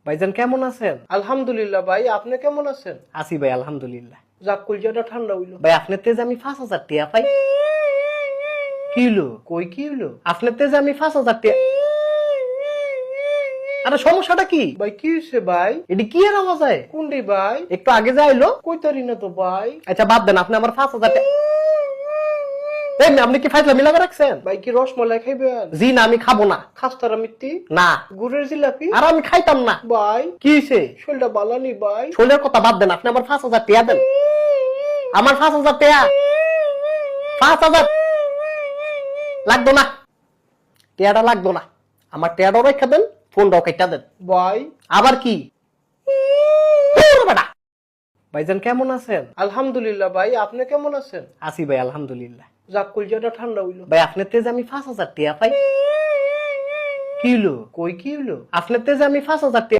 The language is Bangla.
ভাইজান কেমন আছেন? আলহামদুলিল্লাহ ভাই, আপনি কেমন আছেন? আছি ভাই আলহামদুলিল্লাহ। যাক কলজাটা ঠান্ডা হইলো। ভাই আপনার তেজ আমি 5,000 টাকা পাই। কি হলো? কই কি হইলো? আপনার তেজ আমি 5,000 টাকা। আরে সমস্যাটা কি? ভাই কি হইছে ভাই? এটি কি এর আওয়াজ হয়? কোনটি ভাই? একটু আগে যাইলো। কইতারি না তো ভাই। আচ্ছা বাদ দেন, আপনি আমার 5,000 টাকা। এই মেয়ে, আপনি কি ফাইজলামি লাগা রাখছেন? ভাই কি রসমালাই খাইবেন? জি না, আমি খাবো না। খাস্তারা মিত্তি? না, গুড়ের জিলাপি? আর আমি খাইতাম না। ভাই কি হয়েছে? শরীরটা বালানি ভাই। শোলের কথা বাদ দেন, আপনি আমার 5,000 টাকা দেন। আমার 5,000 টাকা। 5,000 লাগতো না, টেয়াটা লাগতো না। আমার টেয়াটাও রেখে দেন, ফোনটাও কেটে দেন। ভাই আবার কি? বেটা ভাইজান কেমন আছেন? আলহামদুলিল্লাহ ভাই, আপনি কেমন আছেন? আছি ভাই আলহামদুলিল্লাহ। যাক কলজাটা ঠান্ডা হইলো। ভাই আপনার তেজ আমি 5,000 টাকা পাই। কি হলো? কই কি হইলো? আপনার তেজ আমি 5,000 টাকা